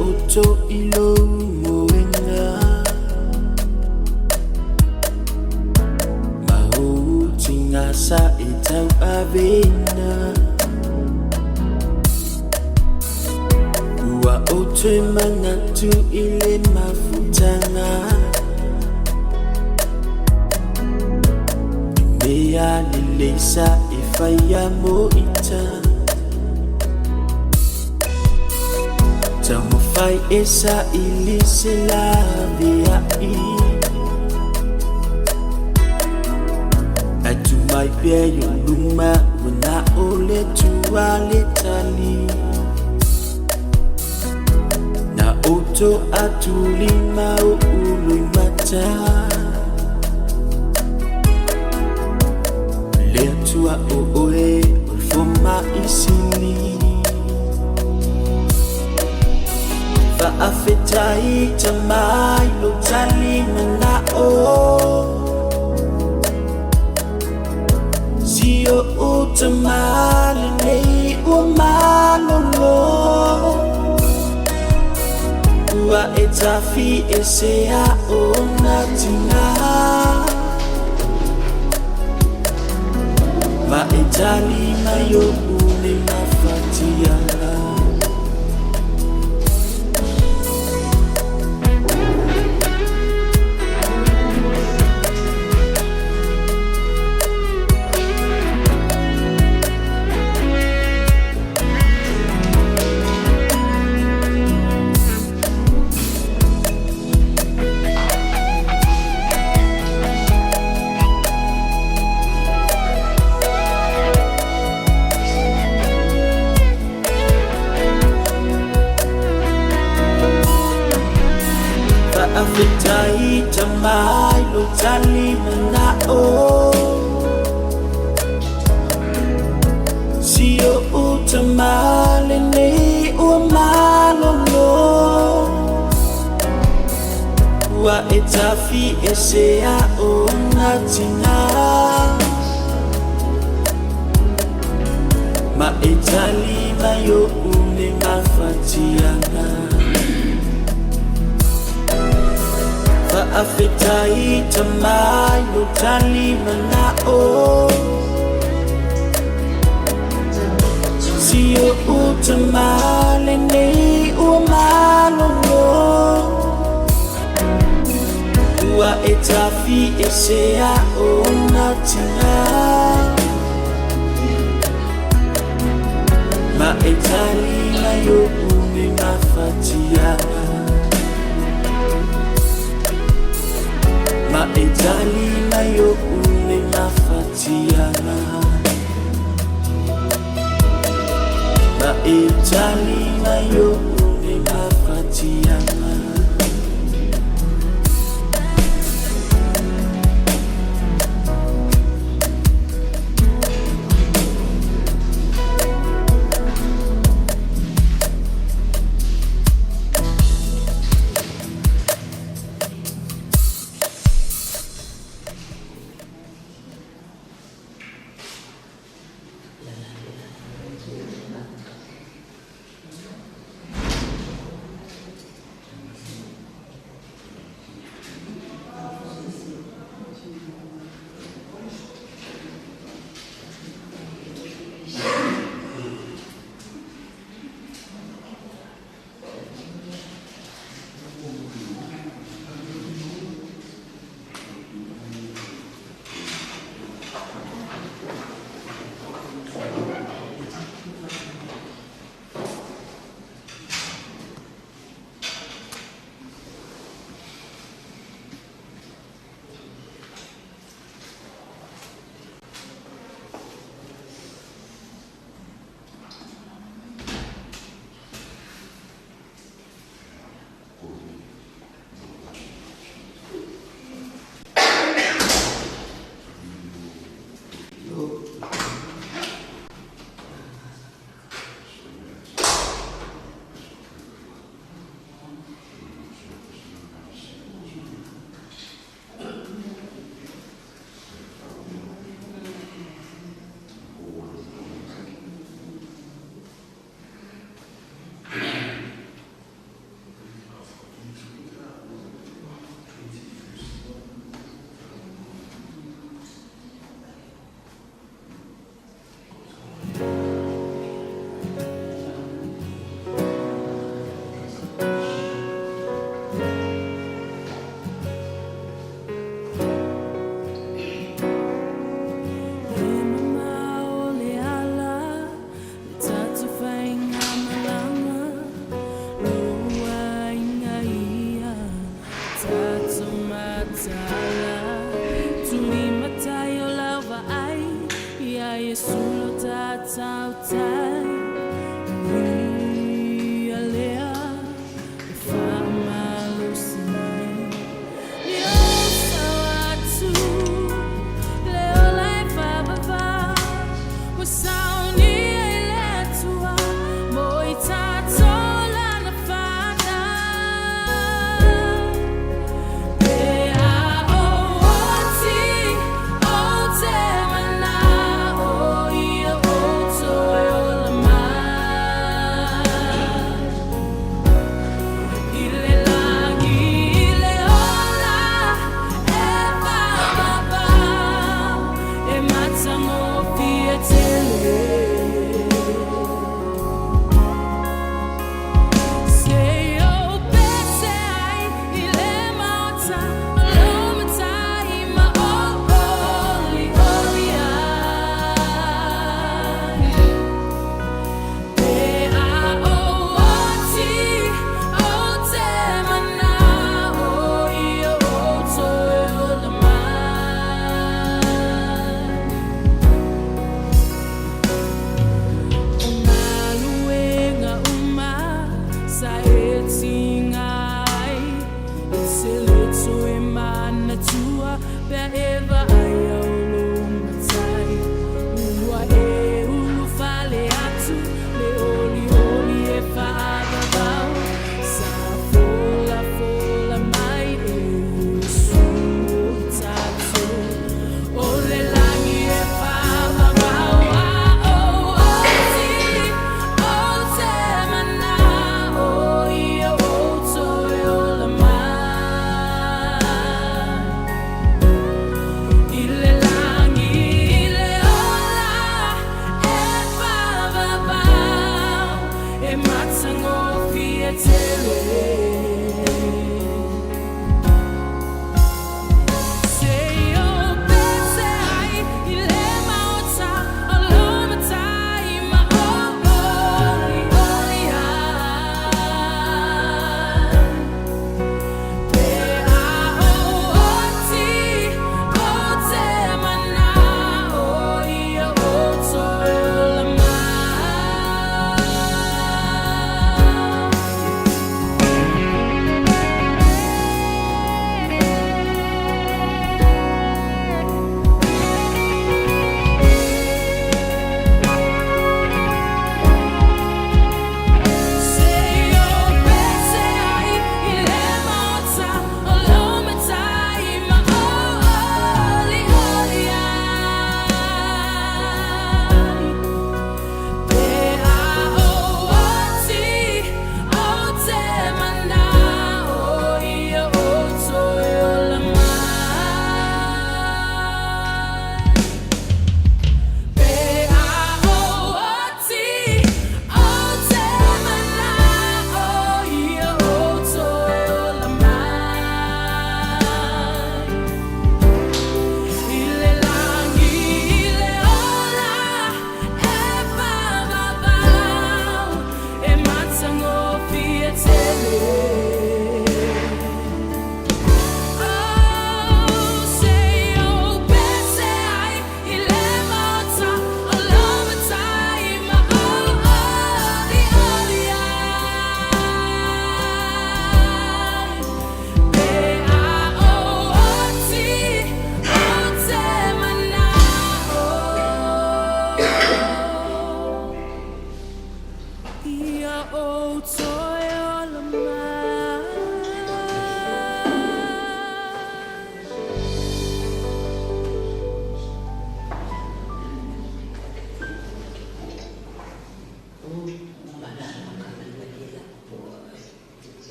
oto ilo moenga Mau tingasa itau avena Ua oto mangatu ile mafutanga Mea lilesa ifaya moita Tamufai esa ilisela viai Atumai pia yuluma Wuna ole tuwale tali Na oto atulima ului mata Lea tua oe ulfoma isini Faafetai tamai lo tali manao Sio utamale nei umalolo Ua etafi esea onatina Ma etali mayo une mafatiala Afetai tamai lo tali manao Sio utamale nei umalolo Ua etafi esea onatina Ma etali mayo une mafatiana Faafetai tamai lo tali manao Sio utamale nei umalolo Ua etafi esea onatina Ma etali mayo une mafatiana Ma etali mayo une mafatiana Ma etali mayo une mafatiana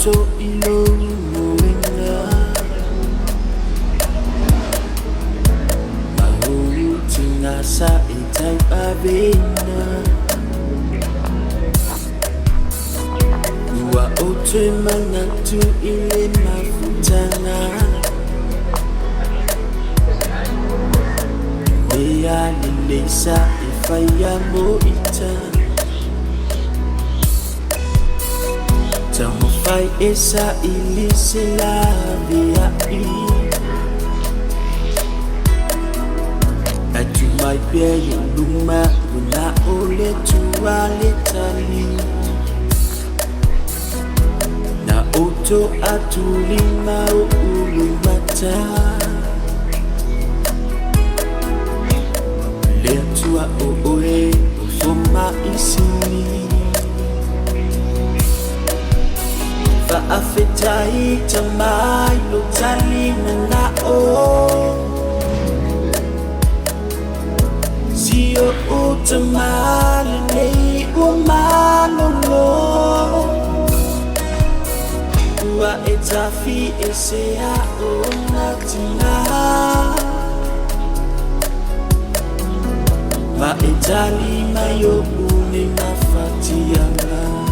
auto ilo moena Mahu tingasa itai abena Ua auto manatu ile mafutana Lea lilesa ifaya mo ita Tamo fai esa ilise la via I Atu mai pia yuluma Una ole tua letali Na oto atulima ulumata Lea tua oe ufoma isini Faafetai tamai lo tali na o Sio utamale nei umalolo Ua etafi esea o natina Ma etali mayo une mafatianga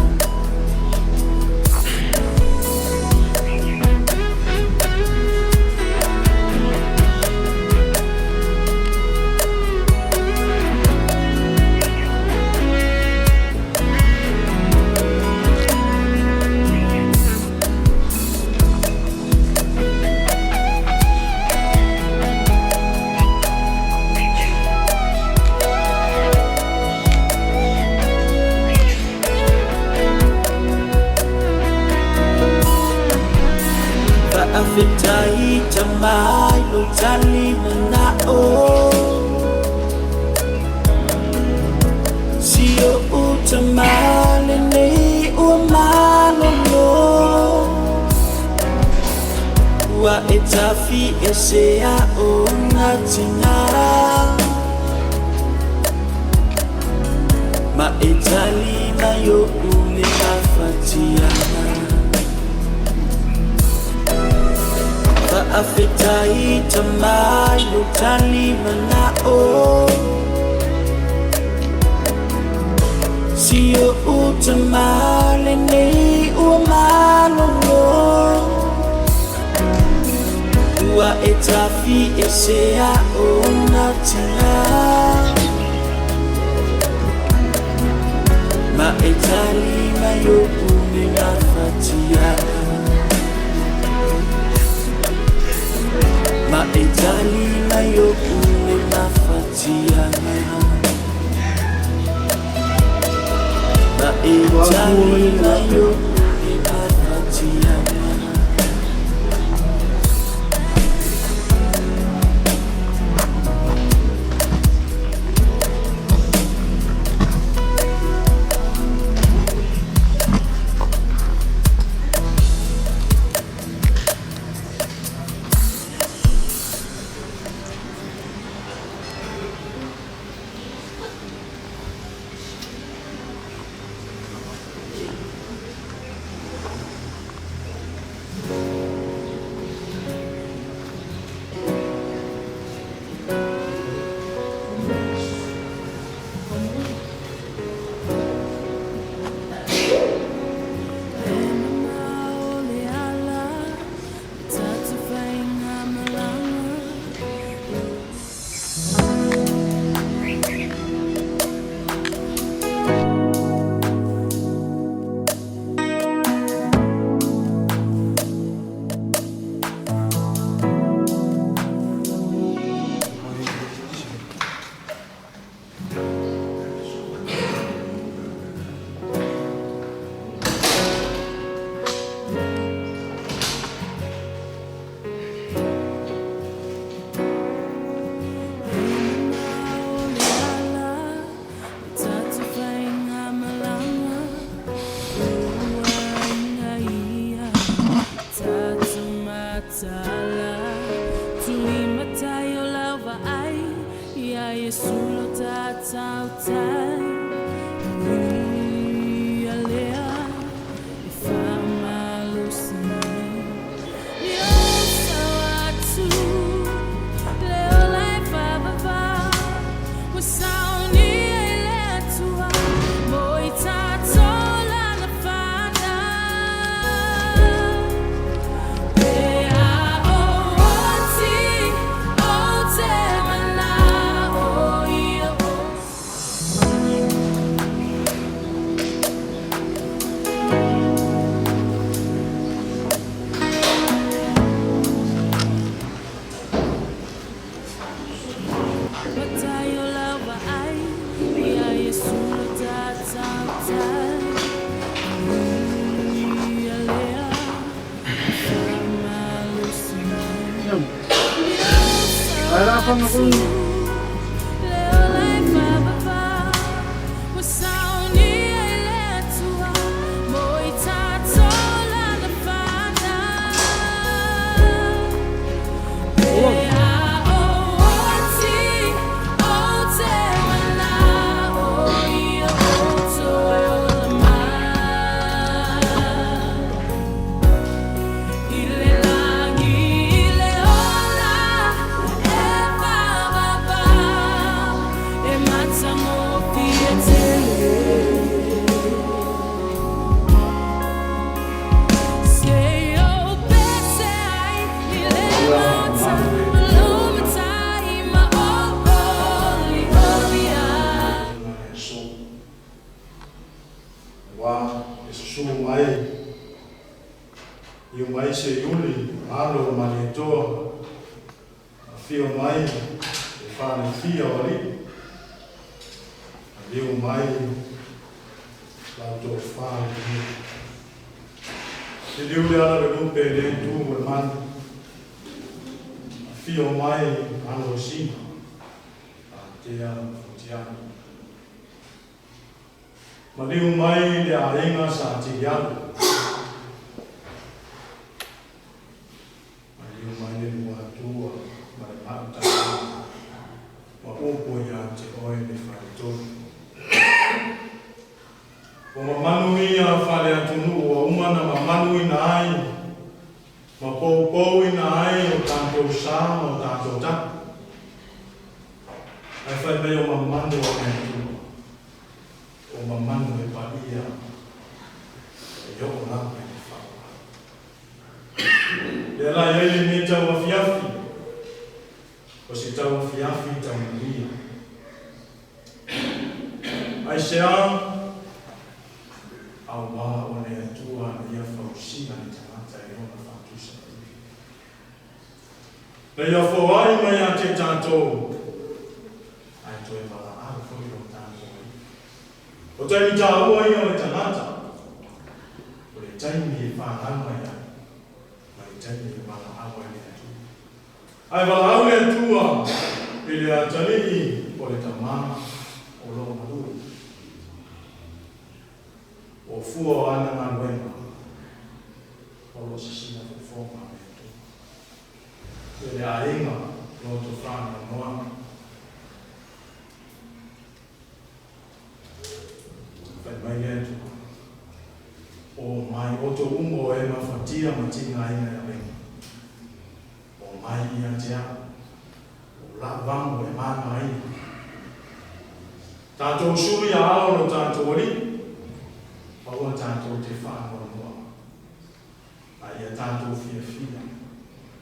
Afetai tamai lo tali na o Sio utamale nei umalolo Ua etafi esea o natina Ma etali na yo une mafatiana Afetai tamai lo tali na o Sio utamale nei umalolo Ua etafi esea o natina Ma etali mayo une ngafatiana Ma etali mayo une mafatiana Ma etali mayo une mafatiana Maliu mai le aenga sa te ialu. Maliu mai le Motootua ma le Motootua ma opo ia te oe le whaitonu. O ma manu ia whale atunu o umana ma manu ina ai ma pou ina ai o tātou sā o tātou taku. Ai whai mei o ma manu o mentu. O mamanu e paia e yoko naka e whaua. Le la iei me tau awhiawhi, o si tau awhiawhi tau nia. Ai se a, au wā o ne atua na ia whausina ni tangata e ona whatusa. Le ia whawai mai a te tātou, ai toi wala au whoi o tātou. O taimi tā ua ia o le tangata, o le taimi e whānanga ia, ma le taimi e wala awa le atu. Ai wala au le atua, e le atali o le tamā o lo malu. O fua ana manuenga, o lo sisina fufoma me atu. E le aenga, lo to whāna noa. Mai letu o mai oto umo e mawhatia matinga ina ya wenga. O mai ia tea, o la wango e mana ina. Tātou suri a ao no tātou ori, paua tātou te whanua noa. A ia tātou fia fia,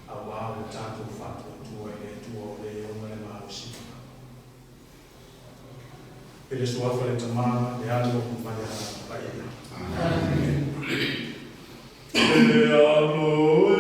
a wāo tātou whatua tua e tua o le o mele mausika. Ele suafa le tamana le alo kumaya paia. Amen. Le alo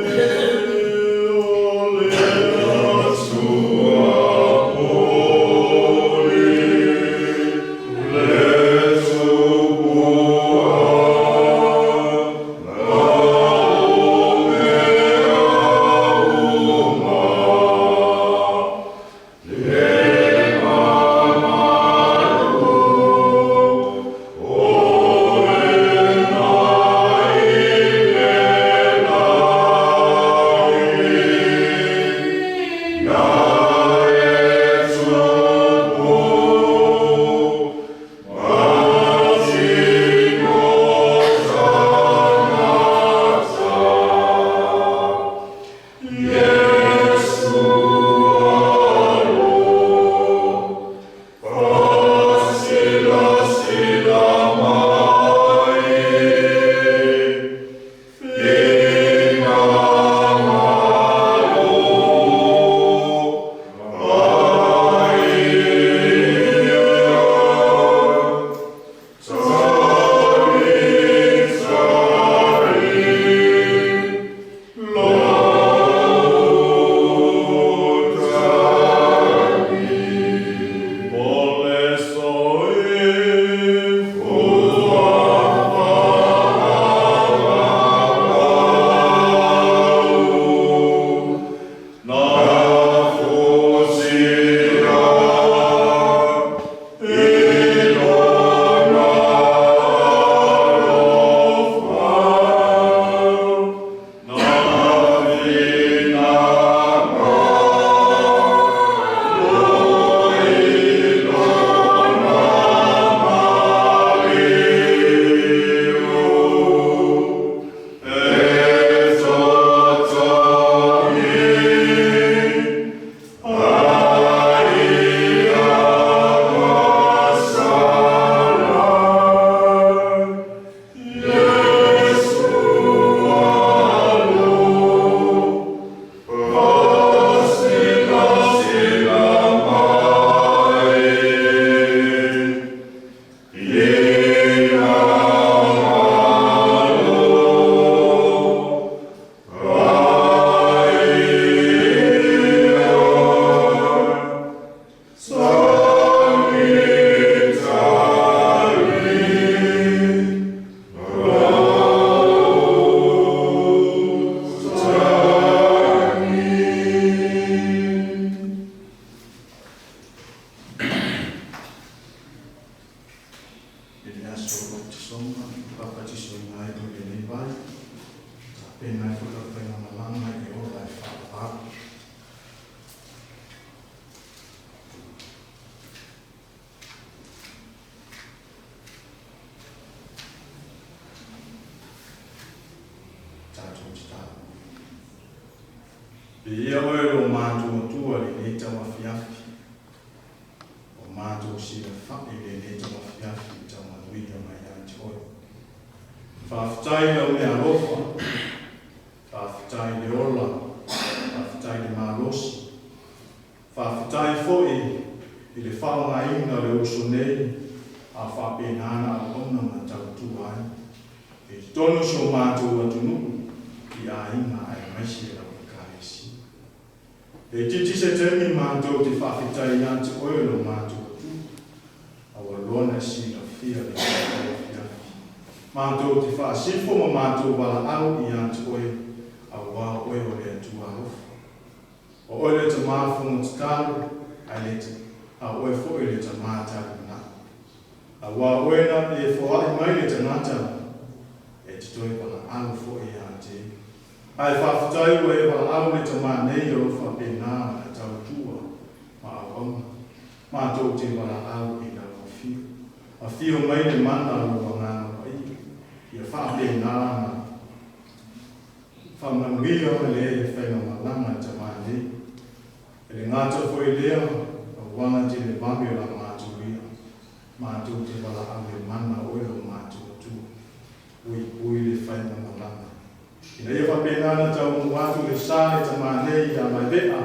Oh pena futa pena malanga I o lai whaapapa. Tātou titā. Ia oe lo Motootua le ne tamafiafi. O mātou sila whae le ne tamafiafi tamanuia mai ati oe. Whawhitai au mea rofa. Whawhitai le ola. Whawhitai le mālosi. Whawhitai foe I le whaongainga le oso nei a whapenana a ona ma tautua ai. E tono so mātou atunu I a inga ai maisi e lau karesi. E titi se temi mātou te whawhitai ati oe lo mātou atu. Awa lona si la fia le mātou. Mātou te whaasifo ma mātou wala au I ati oe awa oe o le atua hofu. O oe le ta māwhunga te tālu, ai le te a oe fo le ta mātaru na. Awa oe na e whaai mai le ta ngata, e te toi wala au fo ati. Ai whawhitai oe wala au le ta mānei o whapena na tautua ma awama. Mātou te wala au I lau a fio. A fio mai le mana o wangana Ia whapena na whamangia o le whainga malanga ta mānei. E le ngāta fwoi lea, a wanga te le wame o la mātou ia. Mātou te wala au le mana o elo mātou atu. Ui le whainga malanga. Ina ia whapena na tau mwatu le sāne ta mānei a mai vea.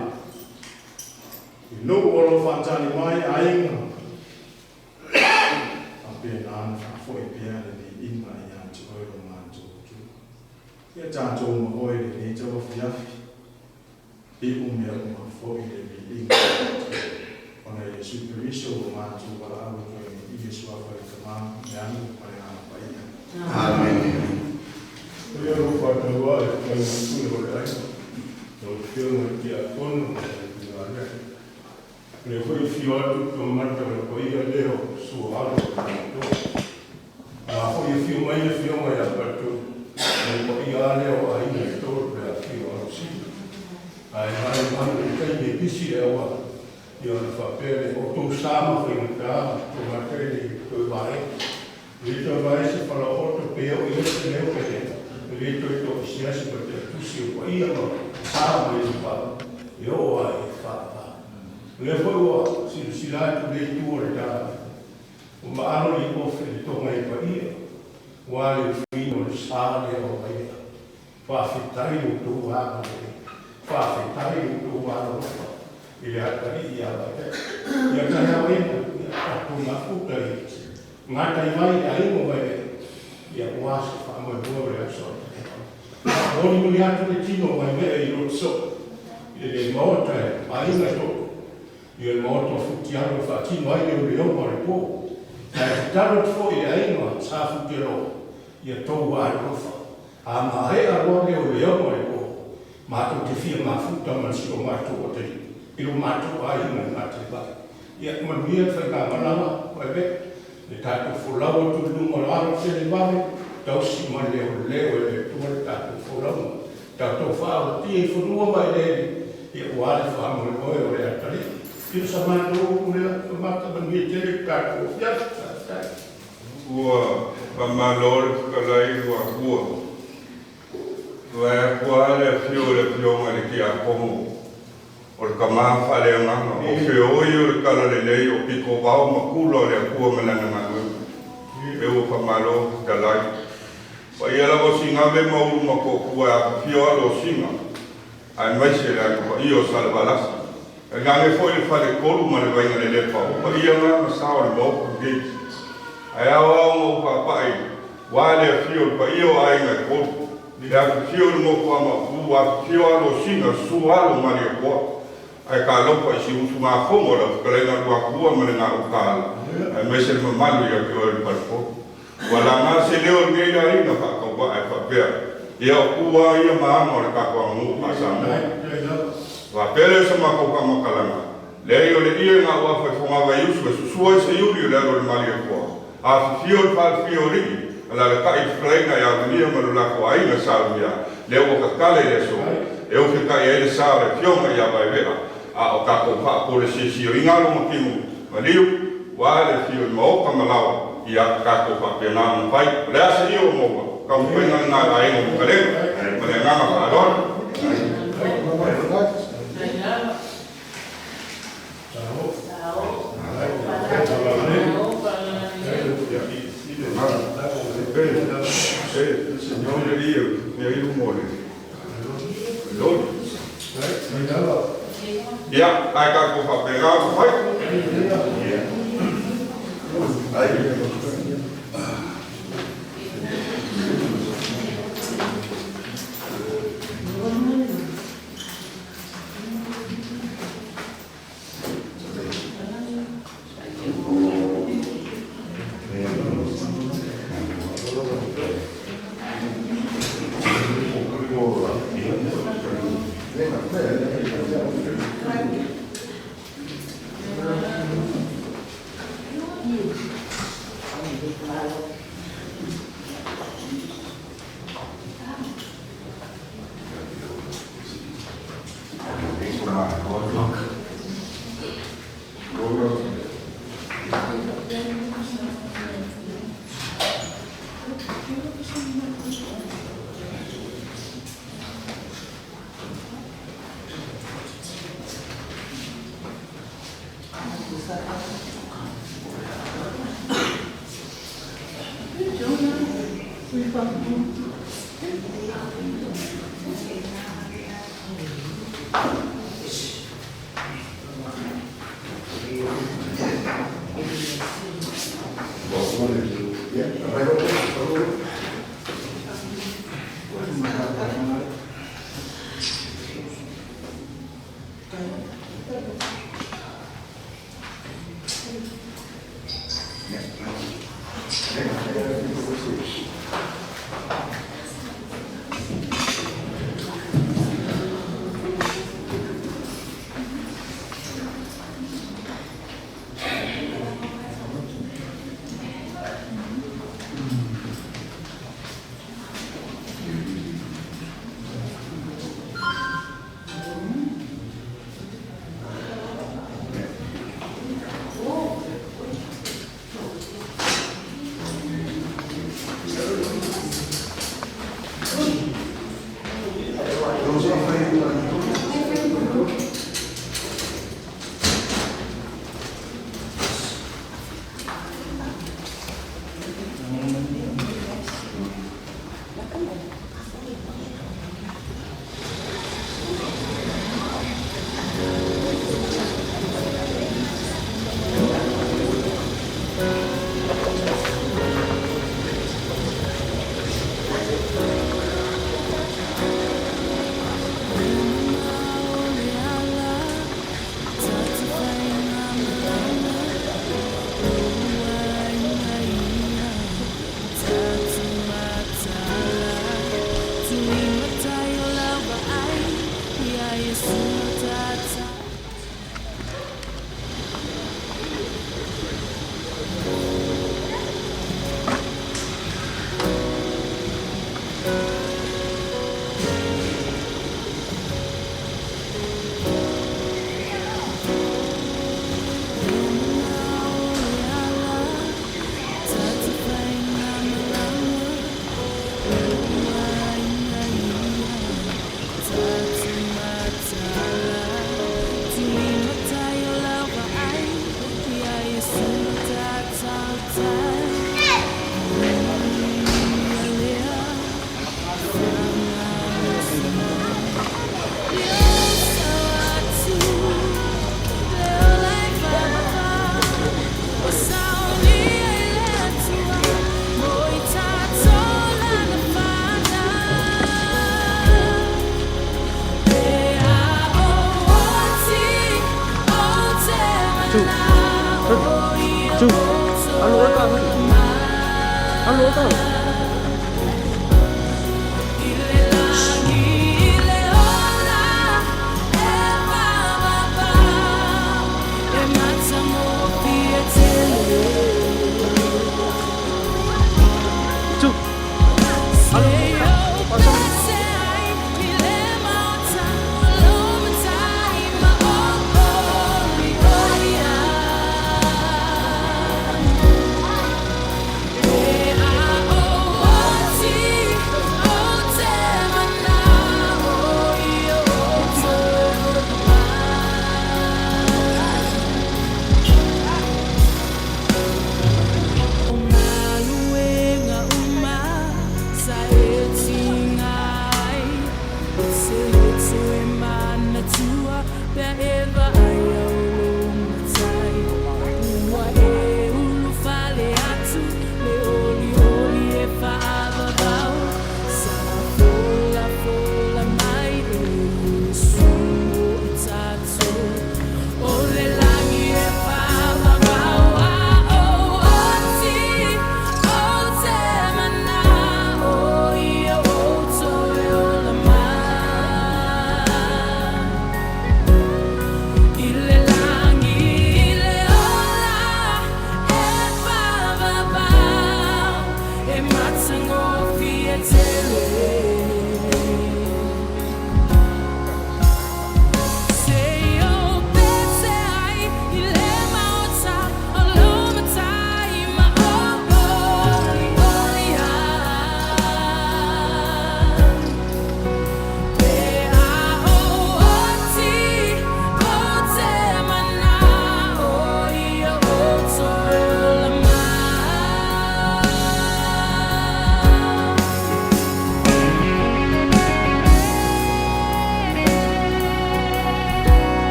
I no olo whantani mai a inga. Whapena na whoi pia le ni inga I ati oelo mātou atu. Ia tātou ma oe le ni tawa whiafi. I umea uma whoi le ni inga. Ona Yesu Christo o mātou wala au koe ni Yesu awa I kamā me anu mai ana paia. Amen. Ia rupa taua e kai mutune o le aina. No whiunga ki a tono e ngā rea. Le hui whiu atu ka mata me ko ia leo su alo o mātou. Nā hui whiu mai le whiunga ia patu. Me ko ia leo a ina e tōru pe a whiu alo si. Ai mai manu I kai me pisi e awa. Ia na whapere o tō sāma whiunga tā. Tō matere tō vai. Rita vai se whala oto pe o ia se leo pe leo. Rito I tō siasi pa te tusi o ia no sāma I pa. Io ai whapa. Le foi o silai tu le tu le ta. O maano I ofe le tonga I pa ia. Wa le fino le sāle o ia. Whawhitai o tō wāna le. Whawhitai o tō wāna le. I le hatari I ala te. Ia kai hau ena. Ia tō ngā puta I. Ngātai mai a ingo mai le. Ia wāsa whaamai bua le aso. Oni muli atu le tino mai mea I roto so. I le maota e a inga tō. I le maota futiaro whaatino ai leo leo mare pō. Kai taro tfo I a inga sa futiaro. Ia tō wā rofa. A mahe a roa leo leo mare pō. Mātou te whia mā futa man si o mātou o te. I lo mātou a inga ngā te bai. Ia manuia whaika manawa, waibe. Le tātou wholau atu lunga rāra te le wame. Tau si ma leo leo e le tua le tātou wholau. Tātou whāo ti e whanua mai lere. Ia wāle whāmo le oe o le atari. Ia sa mātou o lea mata manuia te le tātou whiata. Ua pamalore whakalai ua kua. Ua e kua le whionga le ki a komo. O le kamā whale nganga. O whioi o le kala le lei o piko wau makula le kua malana nganga. E ua pamalore whakalai. Wa ia lawa singa me mauru mako kua a whio alo singa. Ai maise le ako pa iyo salvalasa. E ngange foi le whale kolu ma le wainga le lepa. Pa ia ngā masao le mauku gate. Ai awa o mau papai. Wa le whio pa iyo ainga kolu. E ako whio le moko ama ku a whio alo singa su alo ma le kua. Ai ka lopa I si utu ngā whongo la whakalenga kua kua ma le ngā ukala. Ai maise le mamalu ia ki oi le palpo. Wala ngā se leo ngei la ina whakaupa ai whapea. Ia o kua ia maama o le kakua ngu pasama. Wa pere sa makauka makalanga. Lei o le ia ngā wafa I whongawa iusu e susua I se iuri o le alo le mali e kua. A fio le whal fio riki. ala le kai freina ya mia ma la ko ai na sa mia le o ka kale le so e o ke kai ele sa le fioma ya vai vera a o ka ko fa ko le si o ingalo mo kimu maliu wa le fio mo ka malawa ia ka ko fa pe na mo fai le asa ni o mo ka mo pe na ai mo ka le ma le na ma ka don Señor de Dios, me ha ido un mole. Ya, hay que coger pegado, ¿no?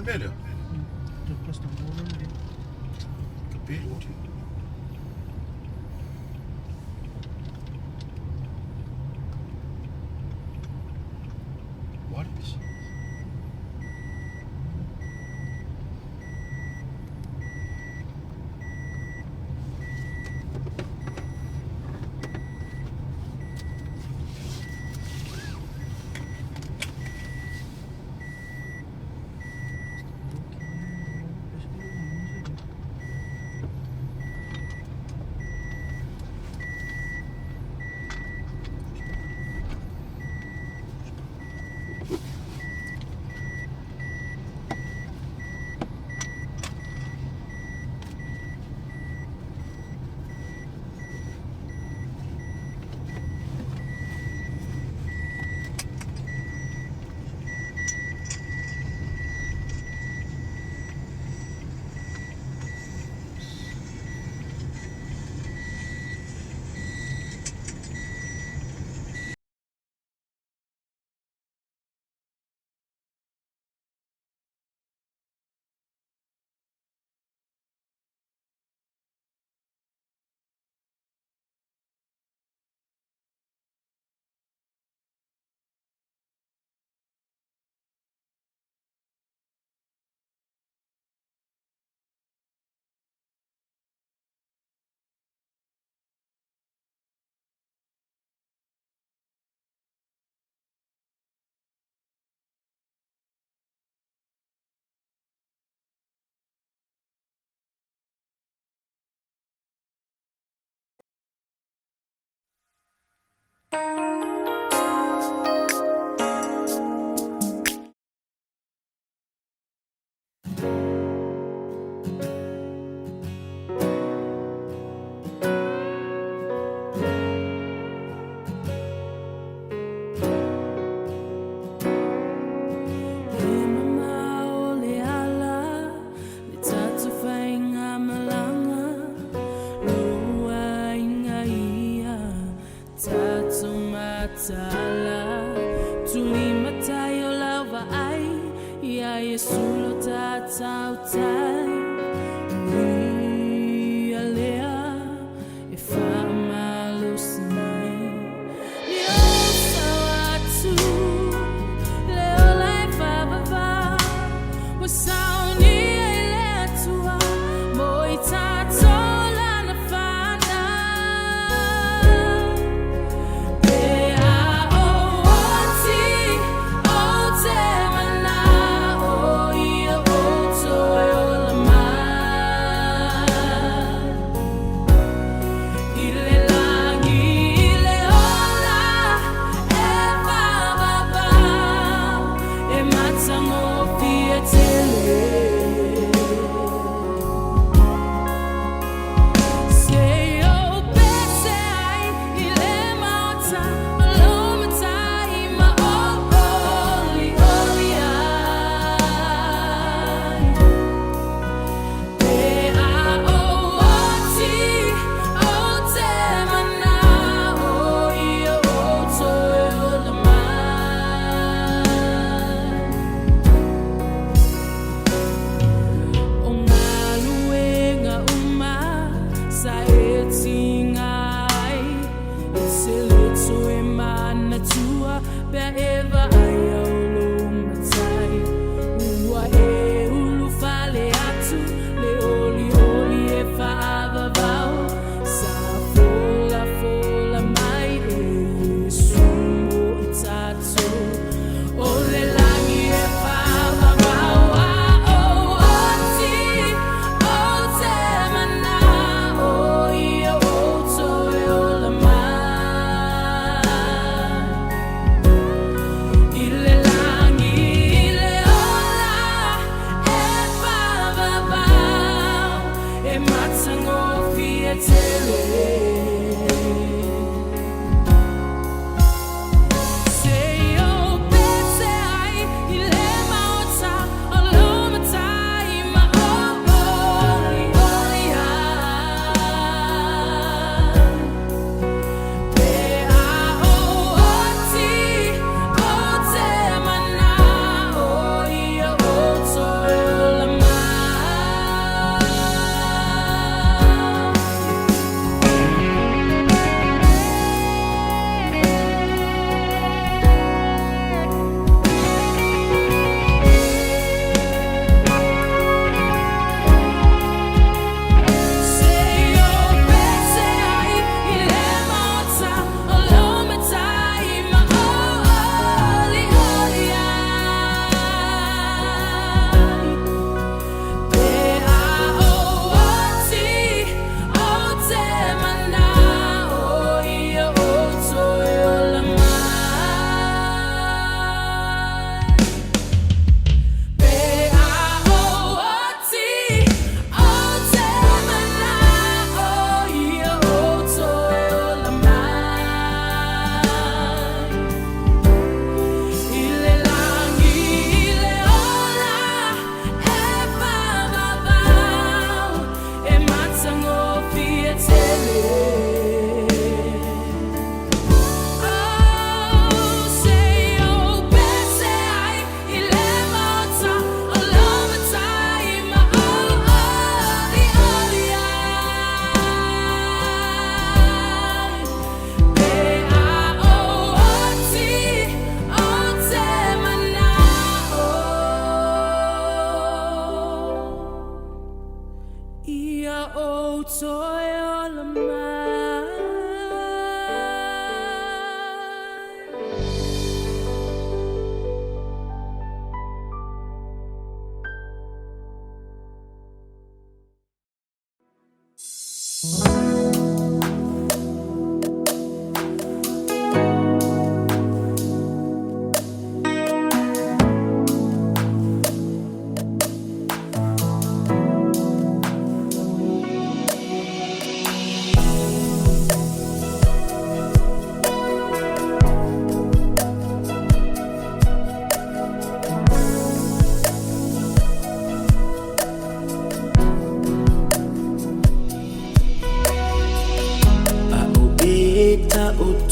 bello. Capito? What is?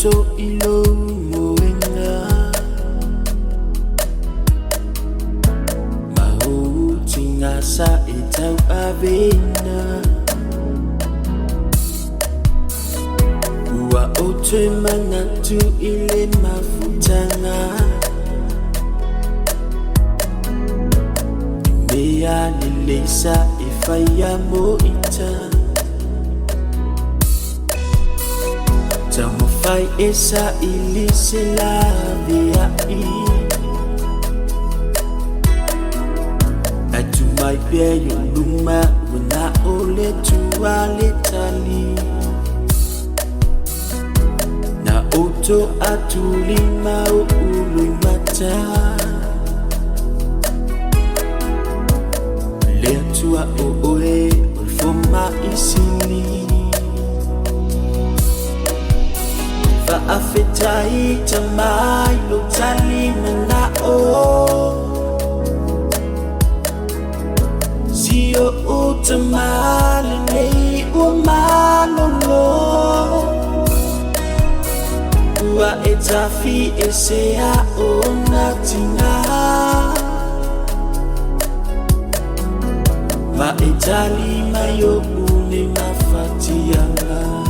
to ilo moenga Mahuti ngasa itau avena Ua otwe manatu ile mafutanga Mea nilesa ifaya mo ita Tamufai esa ilise lavia I Atumai pia yuluma Wuna ole tuwale tali Na oto atulima ului mata Lea tua oe ulfoma isini Faafetai tamai lo talima na o Sio utamale nei umalolo Ua etafi esea o natina Ma etali mayo une mafatianga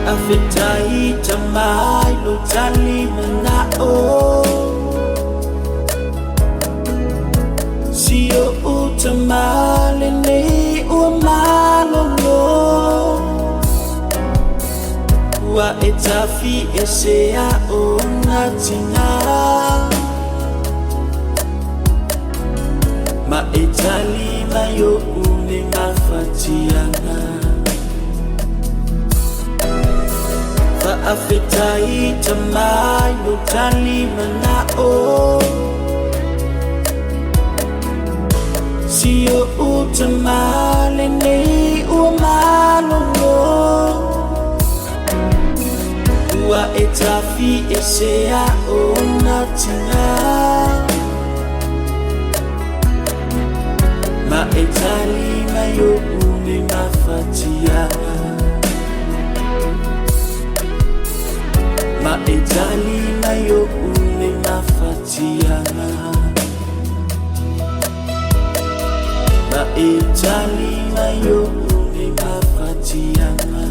Afetai tamai lo talima na o Sio utamale nei umalolo Ua etafi esea o natina Ma etali mayo une mafatianga Afetai tamai lo talima na o Sio utamale nei umalolo Ua etafi esea o natina Ma etali mayo une mafatianga Ma etali mayo une mafatianga Ma etali mayo une mafatianga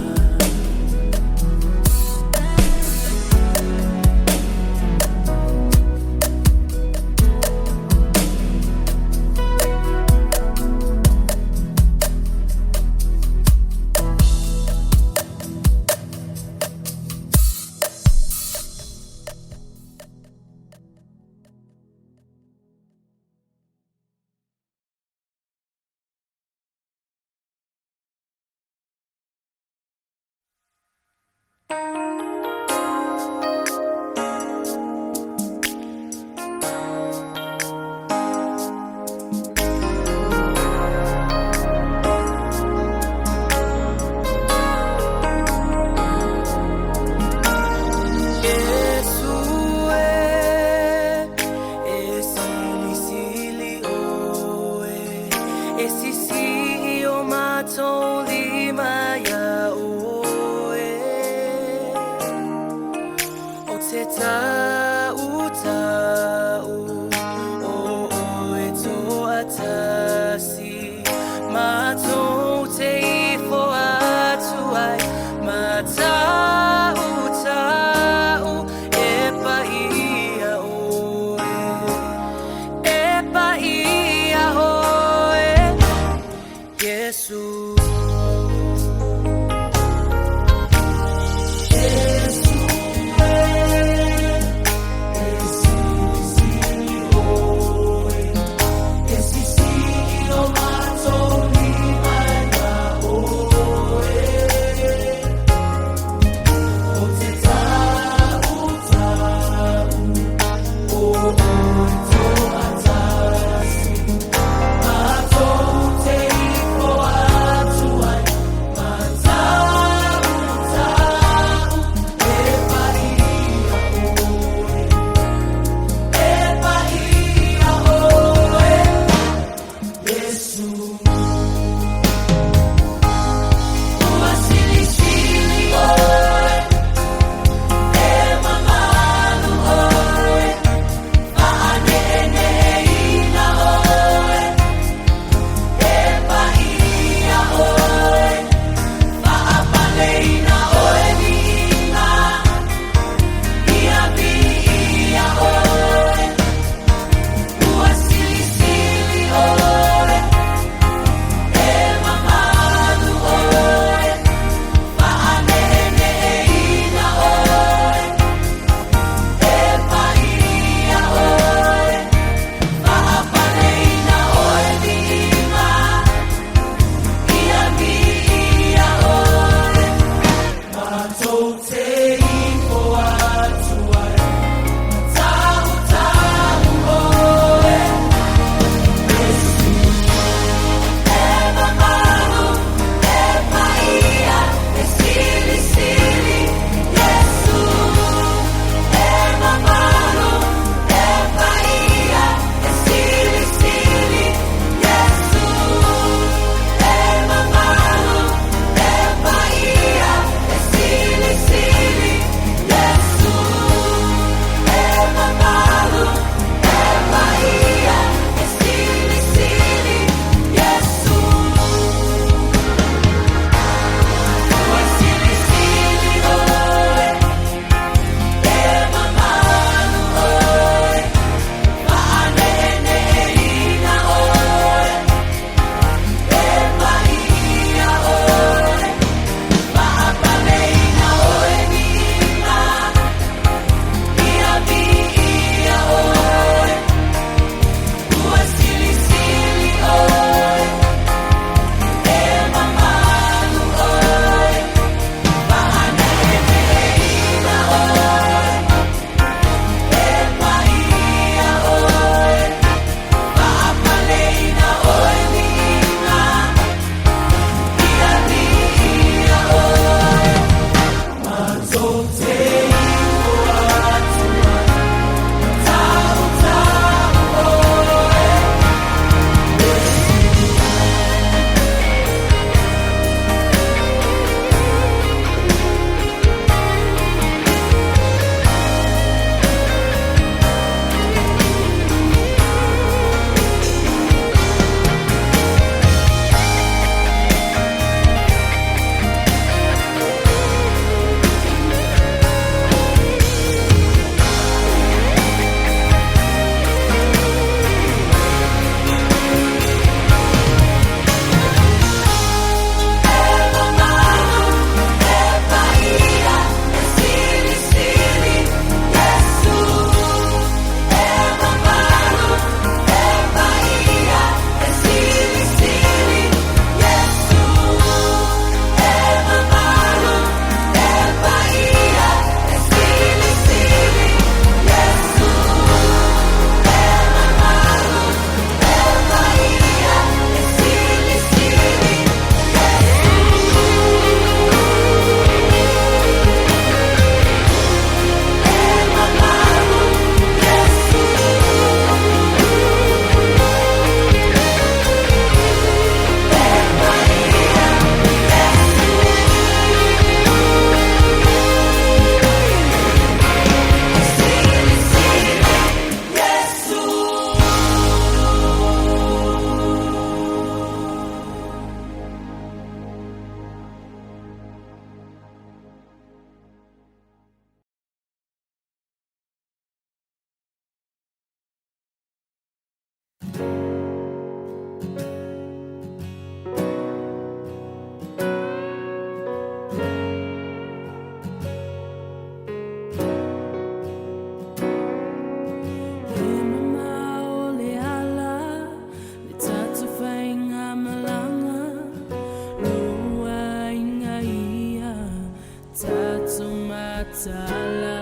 sala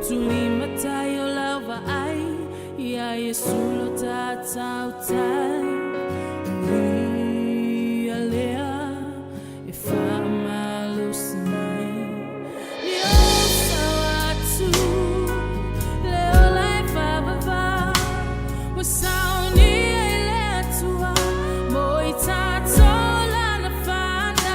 tuli matayo lava ai ya Yesu lo tatau tai ia lea e faamalu sinai leo sawatu leo lai favava wasauni lea tua moi tato lana fana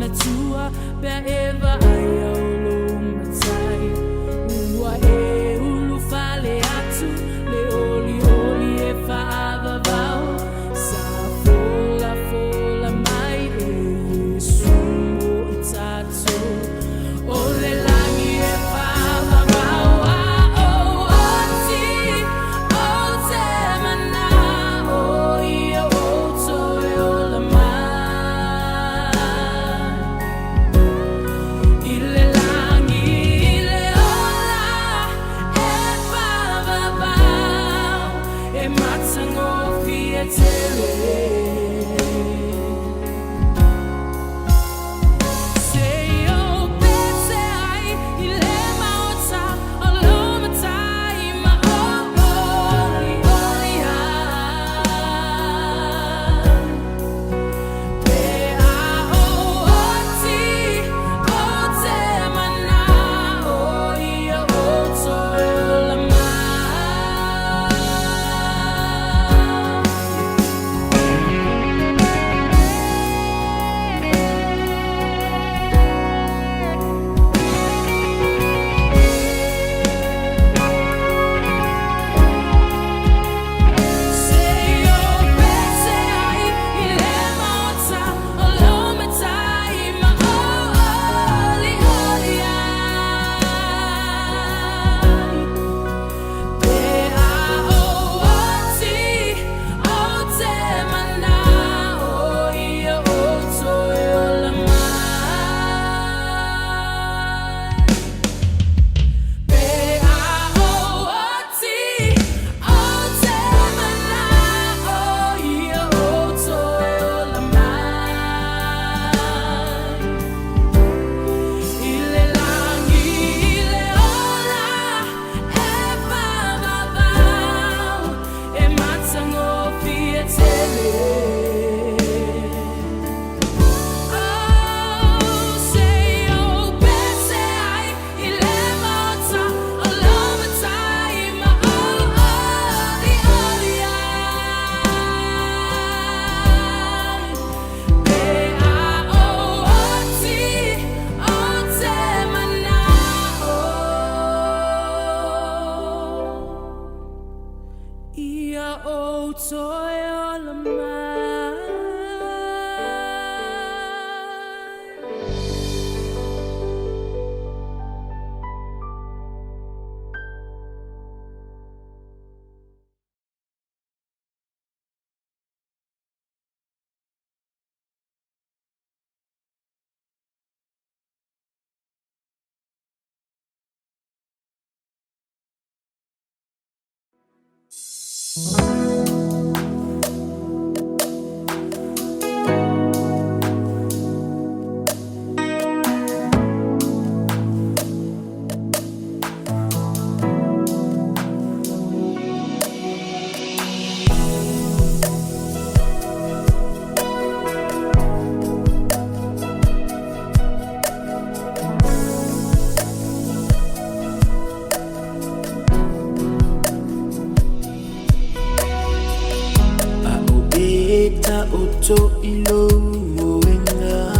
Motootua, Vaeve'ala'ila'i Faumuina, le oli oli e fa'avavao, sa fola mai e Yesu mo I tatou, o le langi e fa'avavao, o te mana, o ia o toe o la mai. oto ilo moenga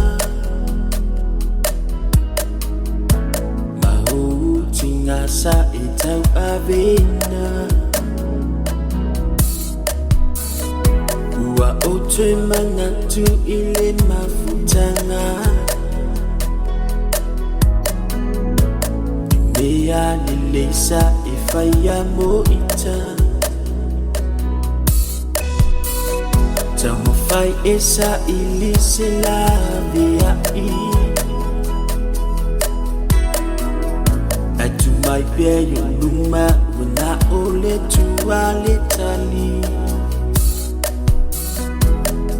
Mau tingasa itau avena Ua oto manatu ile mafutanga Mea lilesa ifaya mo ita Tamo fai esa ilise lavea I Atu mai pia yo luma Wana ole tua letali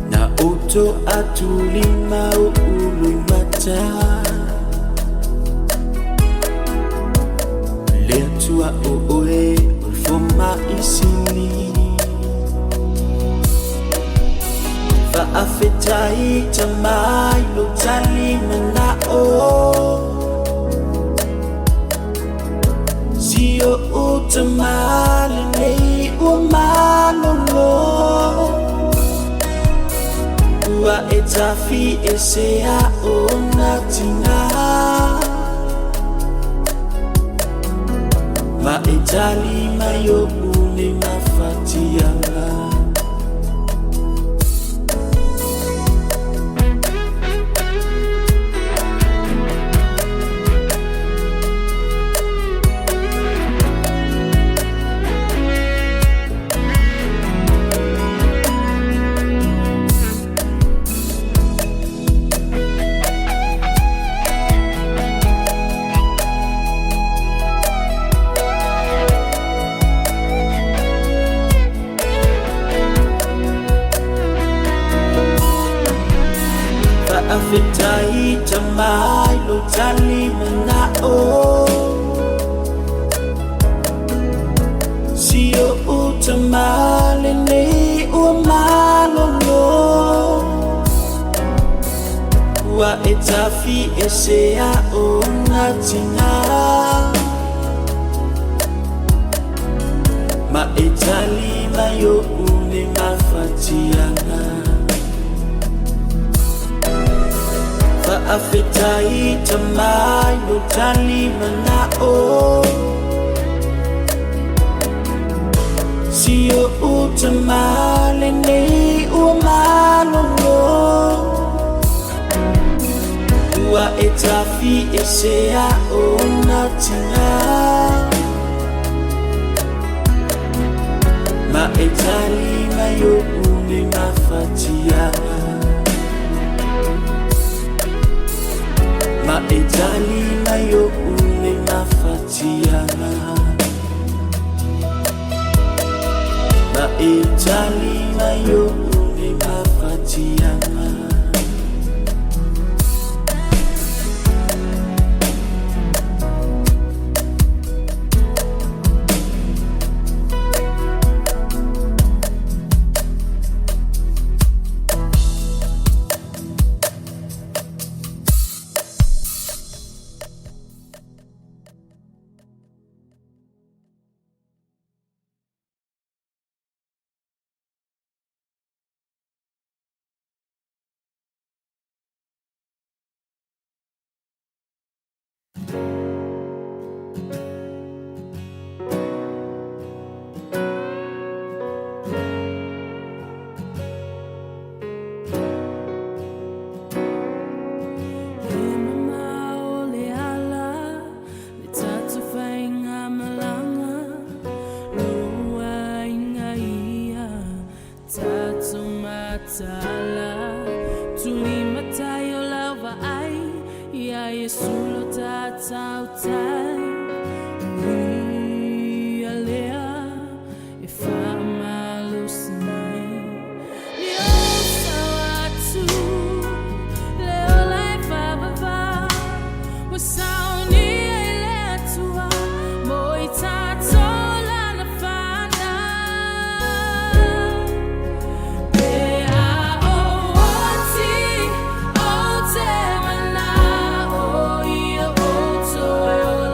Na oto atu lima o ului mata Lea tua o oe Ulfoma isini Faafetai tamai lo tali mana o Sio o tamali nei o malolo Ua etafi esea o natina Ma etali mayo ule mafatianga Afetai tamai lo tali mana o Sio o tamale nei o malolo Ua etafi esea o natina Ma etali mayo ule mafatianga Afetai tamai lo tali mana o Sio o tamale nei o malolo Ua etafi esea o natina Ma etali mayo ule mafatianga Ma etali mayo ule mafatianga Ma etali mayo ule mafatianga Oh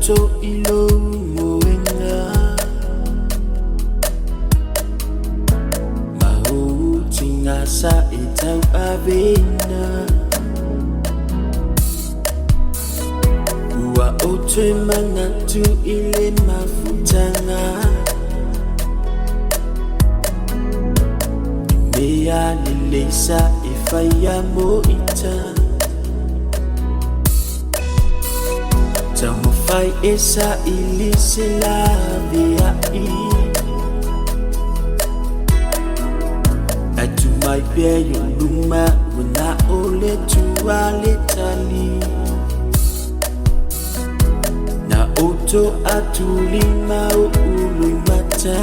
to ilo moenga Mau tingasa itau avena Ua ote manatu ile mafutanga Mea lilesa ifaya moita Tamufai esa ilisela viai Atumai peyo luma Wuna ole tuale tali Na oto atulima ului mata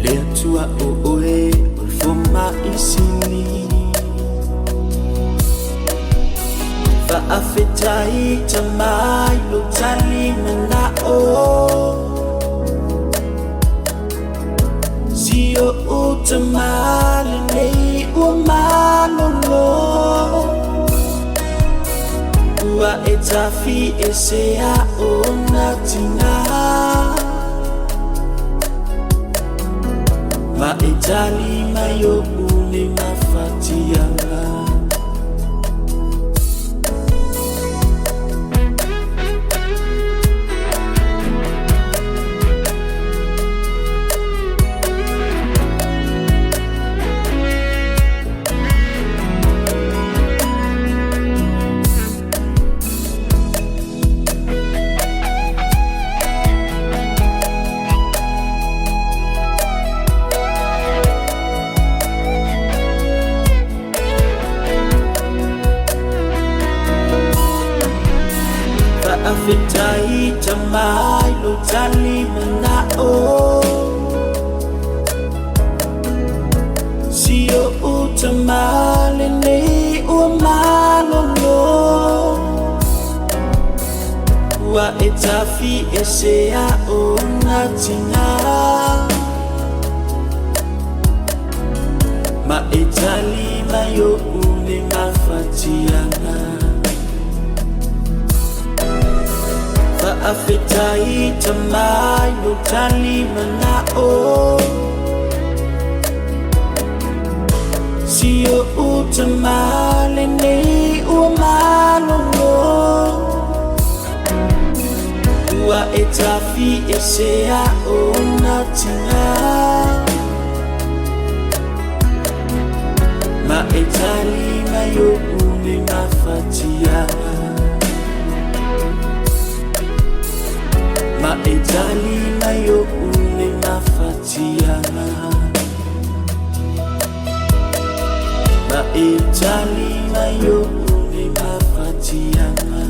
Lea tua oe Ulfoma isini Faafetai tamai lo tali manao Sio utamale nei umalolo Ua etafi esea ona tina Ma etali mayo ule mafatianga Afetai tamai lo tali manao Sio utamale nei umalolo Ua etafi esea ona tina Ma etali mayo ule mafatianga Afetai tamai lo tali manao Sio utamale nei umalolo Ua etafi esea ona tina Ma etali mayo ule mafatianga Ma etali mayo ule mafatianga Ma etali mayo ule mafatianga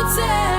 Hotel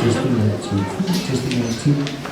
Testing 1, 2, 3. Testing 1, 2.